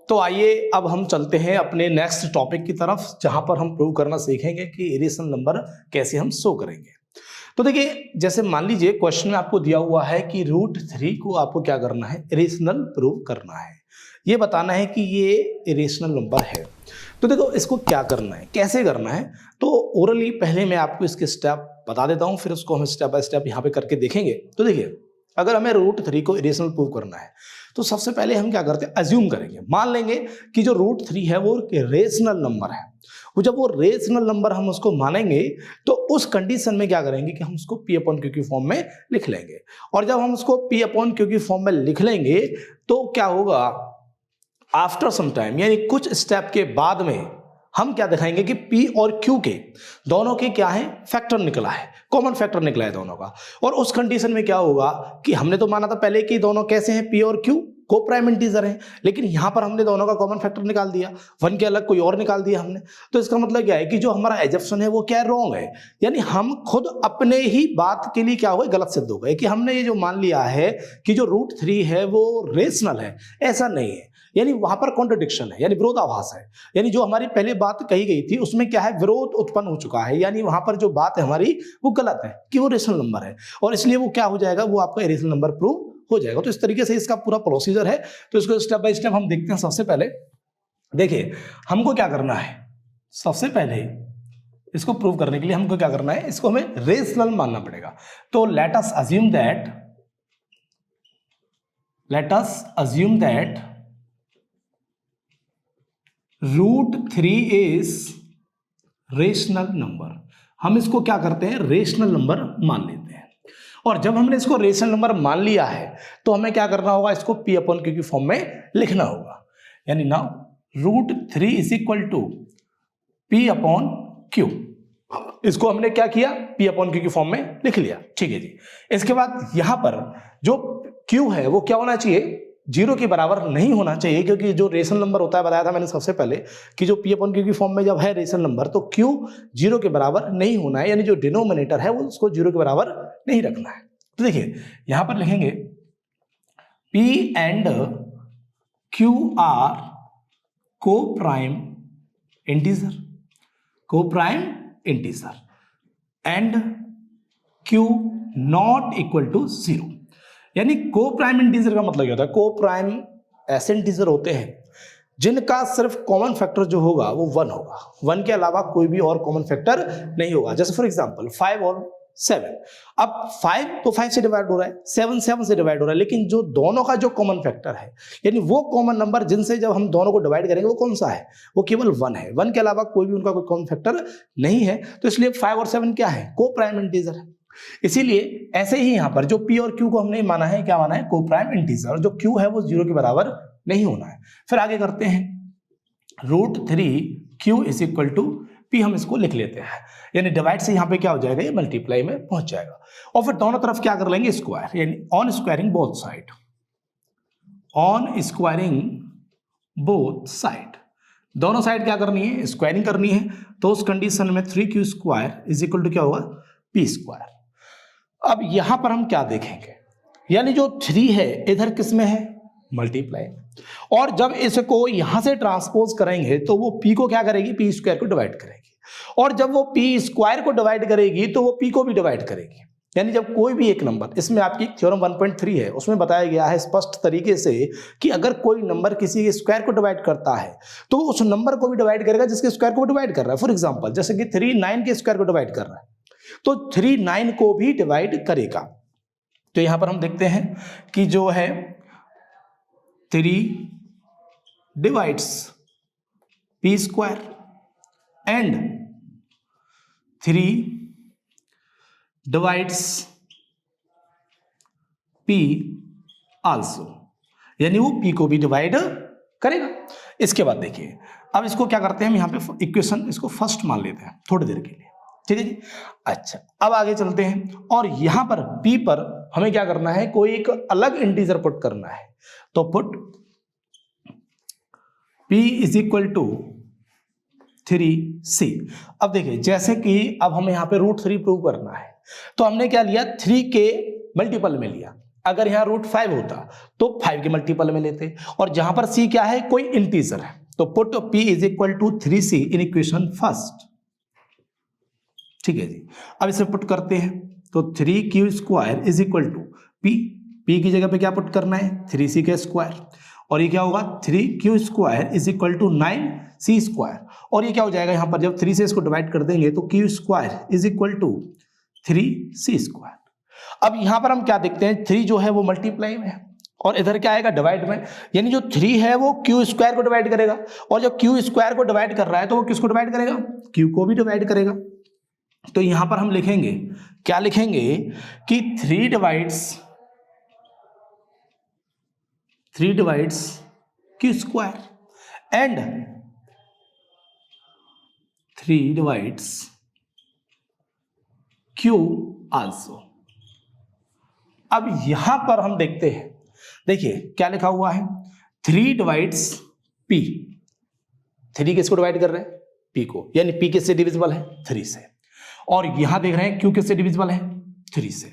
तो आइए अब हम चलते हैं अपने नेक्स्ट टॉपिक की तरफ, जहां पर हम प्रूव करना सीखेंगे कि इरेशनल नंबर कैसे हम शो करेंगे। तो देखिए, जैसे मान लीजिए क्वेश्चन में आपको दिया हुआ है कि √3 को आपको क्या करना है, इरेशनल प्रूव करना है, ये बताना है कि ये इरेशनल नंबर है। तो देखो इसको क्या करना है, कैसे करना है, तो ओरली पहले मैं आपको इसके स्टेप बता देता हूं, फिर उसको हम स्टेप बाय स्टेप यहाँ पे करके देखेंगे। तो देखिए, अगर हमें √3 को इरेशनल प्रूव करना है तो सबसे पहले हम क्या करते हैं, अज्यूम करेंगे, मान लेंगे कि जो √3 है वो रेशनल नंबर है। वो जब वो रेशनल नंबर हम उसको मानेंगे तो उस कंडीशन में क्या करेंगे कि हम उसको P/Q की फॉर्म में लिख लेंगे। और जब हम उसको P/Q की फॉर्म में लिख लेंगे तो क्या होगा, आफ्टर सम टाइम यानी कुछ स्टेप के बाद में हम क्या दिखाएंगे कि P और Q के दोनों के क्या है, फैक्टर निकला है, कॉमन फैक्टर निकला है दोनों का। और उस कंडीशन में क्या होगा कि हमने तो माना था पहले कि दोनों कैसे हैं, P और Q को प्राइम इंटीजर हैं, लेकिन यहां पर हमने दोनों का कॉमन फैक्टर निकाल दिया, 1 के अलग कोई और निकाल दिया हमने। तो इसका मतलब क्या है कि जो हमारा एजप्शन है वो क्या है, रॉन्ग है। यानी हम खुद अपने ही बात के लिए क्या हुए, गलत सिद्ध हो गए कि हमने ये जो मान लिया है कि जो √3 है वो रेशनल है, ऐसा नहीं है। यानी वहां पर कॉन्ट्रडिक्शन है, यानी विरोधाभास है। यानी जो हमारी पहले बात कही गई थी उसमें क्या है, विरोध उत्पन्न हो चुका है। यानी वहां पर जो बात है हमारी वो गलत है कि वो रेशनल नंबर है, और इसलिए वो क्या हो जाएगा, वो आपका इरेशनल नंबर प्रूव हो जाएगा। तो इस तरीके से इसका पूरा प्रोसीजर है। तो इसको स्टेप बाय स्टेप हम देखते हैं। सबसे पहले देखिए हमको क्या करना है, सबसे पहले इसको प्रूव करने के लिए हमको क्या करना है, इसको हमें रेशनल मानना पड़ेगा। तो let us assume that √3 is rational number. हम इसको क्या करते हैं, रेशनल नंबर मान लेते हैं। और जब हमने इसको रेशनल नंबर मान लिया है तो हमें क्या करना होगा, इसको P/Q की फॉर्म में लिखना होगा। यानी now √3 is equal to P/Q। इसको हमने क्या किया, P/Q की फॉर्म में लिख लिया, ठीक है जी। इसके बाद यहां पर जो Q है वो क्या होना चाहिए, 0 के बराबर नहीं होना चाहिए, क्योंकि जो रेशनल नंबर होता है, बताया था मैंने सबसे पहले कि जो P/Q की फॉर्म में जब है रेशनल नंबर तो Q 0 के बराबर नहीं होना है, यानी जो डिनोमिनेटर है वो उसको 0 के बराबर नहीं रखना है। तो देखिए यहां पर लिखेंगे P एंड Q आर को prime integer and Q not equal to 0। यानी को प्राइम इंटीजर का मतलब क्या होता है, को प्राइम ऐसे इंटीजर होते हैं जिनका सिर्फ कॉमन फैक्टर जो होगा वो 1 होगा, 1 के अलावा कोई भी और कॉमन फैक्टर नहीं होगा। जैसे फॉर एग्जांपल 5 और 7, अब 5 तो 5 से डिवाइड हो रहा है, 7 7 से डिवाइड हो रहा है, लेकिन जो दोनों का जो कॉमन फैक्टर है, यानी वो कॉमन नंबर जिनसे जब हम दोनों को डिवाइड करेंगे वो कौन सा है, वो केवल 1 है। 1 के अलावा कोई भी उनका कोई कॉमन फैक्टर नहीं है। तो इसलिए 5 और 7 क्या है, को प्राइम इंटीजर है। इसीलिए ऐसे ही यहां पर जो P और Q को हमने माना है, क्या माना है, को प्राइम इंटीजर, और जो Q है वो 0 के बराबर नहीं होना है। फिर आगे करते हैं, √3Q is equal to P, हम इसको लिख लेते हैं, यानी डिवाइड से यहां पे क्या हो जाएगा, ये मल्टीप्लाई में पहुंच जाएगा। और फिर दोनों तरफ क्या कर लेंगे, स्क्वायर, यानी ऑन स्क्वायरिंग बोथ साइड, दोनों साइड क्या करनी है, स्क्वायरिंग करनी है। तो उस कंडीशन में 3Q² इज इक्वल टू क्या होगा, P²। अब यहां पर हम क्या देखेंगे, यानी जो 3 है इधर किस में है, मल्टीप्लाई, और जब इसको यहां से ट्रांसपोज करेंगे तो वो P को क्या करेगी, P² को डिवाइड करेगी, और जब वो P² को डिवाइड करेगी तो वो P को भी डिवाइड करेगी। यानी जब कोई भी एक नंबर, इसमें आपकी थ्योरम 1.3 है, उसमें बताया गया है स्पष्ट तरीके से कि अगर कोई नंबर किसी के स्क्वायर को डिवाइड करता है तो उस नंबर को भी डिवाइड करेगा जिसके स्क्वायर को डिवाइड कर रहा है। फॉर एग्जांपल जैसे कि 3 9 के स्क्वायर को डिवाइड कर रहा है तो 3 9 को भी डिवाइड करेगा। तो यहां पर हम देखते हैं कि जो है 3 divides P² and 3 divides P also, यानी वो P को भी डिवाइड करेगा। इसके बाद देखिए, अब इसको क्या करते हैं, हम यहां पे इक्वेशन इसको फर्स्ट मान लेते हैं थोड़ी देर के लिए, ठीक है जी। अच्छा, अब आगे चलते हैं, और यहां पर P पर हमें क्या करना है, कोई एक अलग इंटीजर पुट करना है। तो put P is equal to 3C। अब देखिए, जैसे कि अब हमें यहां पे √3 प्रूव करना है तो हमने क्या लिया, 3 के मल्टीपल में लिया। अगर यहाँ रूट 5 होता तो 5 के मल्टीपल में लेते, और जहां पर c क्या है, कोई इंटीजर है, तो put p is equal to 3c in equation first. ठीक है जी, अब इसे पुट करते हैं तो 3q square is equal to p की जगह पे क्या पुट करना है, 3c का स्क्वायर, और ये क्या होगा 3q square is equal to 9c square, और ये क्या हो जाएगा यहाँ पर जब 3 से इसको डिवाइड कर देंगे तो q square is equal to 3c square. अब यहाँ पर हम क्या देखते हैं, 3 जो है वो मल्टीप्लाई में है और इधर क्या आएगा, डिवाइड में, यानी जो 3 है वो q स्क्वायर को डिवाइड करेगा, और जब q स्क्वायर को डिवाइड कर रहा है तो वो किसको डिवाइड करेगा, q को भी डिवाइड करेगा। तो यहाँ पर हम लिखेंगे, क्या लिखेंगे कि 3 divides q square and 3 divides q also. अब यहां पर हम देखते हैं, देखिए क्या लिखा हुआ है, 3 डिवाइड्स p, 3 किसको डिवाइड कर रहे हैं, p को, यानी p किससे डिविजिबल है, 3 से, और यहां देख रहे हैं q किससे डिविजिबल है, 3 से।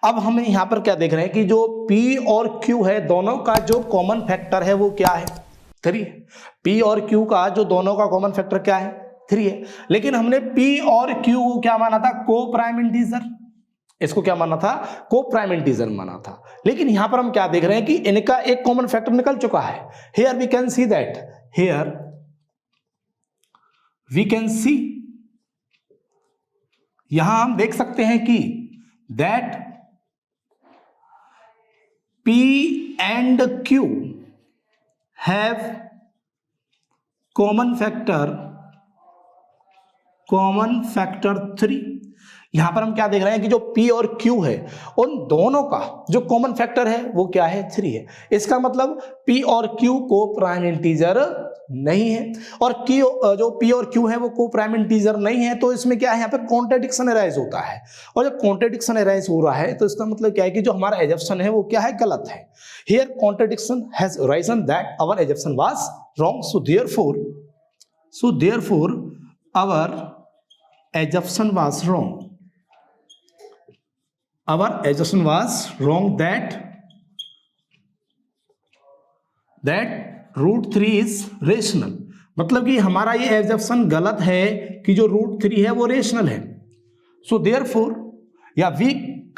अब हम यहां पर क्या देख रहे हैं कि जो p और q है दोनों का जो कॉमन फैक्टर है वो क्या है, 3 है। p और q का जो दोनों का कॉमन फैक्टर क्या है, 3 है, लेकिन हमने p और q को क्या माना था, को प्राइम इंटीजर, इसको क्या माना था, को प्राइम इंटीजर माना था। लेकिन यहां पर हम क्या देख रहे हैं कि इनका एक कॉमन फैक्टर निकल चुका है। Here we can see that, here we can see, यहां हम देख सकते हैं कि that p and q have common factor 3। यहां पर हम क्या देख रहे हैं कि जो p और q है उन दोनों का जो कॉमन फैक्टर है वो क्या है, 3 है। इसका मतलब p और q को प्राइम इंटीजर नहीं है, और जो p और q है वो को प्राइम इंटीजर नहीं है, तो इसमें क्या है, यहाँ पे कॉन्ट्रडिक्शन अराइज होता है, और जब कॉन्ट्रडिक्शन अराइज हो रहा है तो इसका मतलब क्या है कि जो हमारा एजप्शन है वो क्या है, गलत है। Here contradiction has arisen that our assumption was wrong, so therefore our assumption was wrong, our assumption was wrong that root 3 is rational। मतलब कि हमारा ये assumption गलत है कि जो root 3 है वो rational है। so therefore या we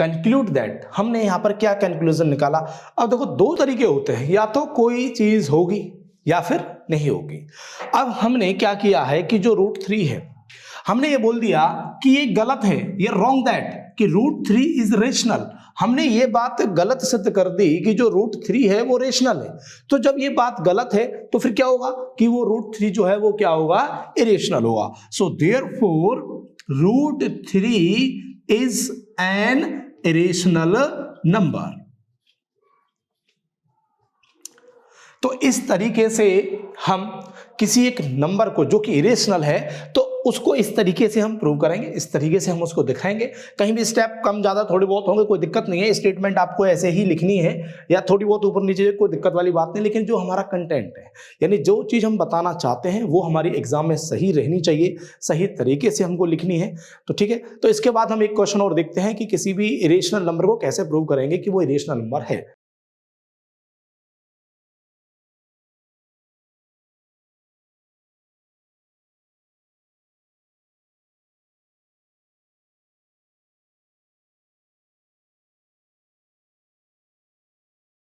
conclude that, हमने यहाँ पर क्या conclusion निकाला। अब देखो दो तरीके होते हैं, या तो कोई चीज होगी या फिर नहीं होगी। अब हमने क्या किया है कि जो root 3 है हमने ये बोल दिया कि ये गलत है, ये wrong that कि रूट 3 इज रेशनल। हमने ये बात गलत सिद्ध कर दी कि जो रूट 3 है वो रेशनल है। तो जब ये बात गलत है तो फिर क्या होगा कि वो रूट 3 जो है वो क्या होगा, इरेशनल होगा। So therefore root 3 is an irrational number. तो इस तरीके से हम किसी एक नंबर को जो कि इरेशनल है तो उसको इस तरीके से हम प्रूव करेंगे, इस तरीके से हम उसको दिखाएंगे। कहीं भी स्टेप कम ज़्यादा थोड़ी बहुत होंगे, कोई दिक्कत नहीं है, स्टेटमेंट आपको ऐसे ही लिखनी है या थोड़ी बहुत ऊपर नीचे, कोई दिक्कत वाली बात नहीं। लेकिन जो हमारा कंटेंट है, यानी जो चीज़ हम बताना चाहते हैं वो हमारी एग्जाम में सही रहनी चाहिए, सही तरीके से हमको लिखनी है। तो ठीक है, तो इसके बाद हम एक क्वेश्चन और देखते हैं कि किसी भी इरेशनल नंबर को कैसे प्रूव करेंगे कि वो इरेशनल नंबर है।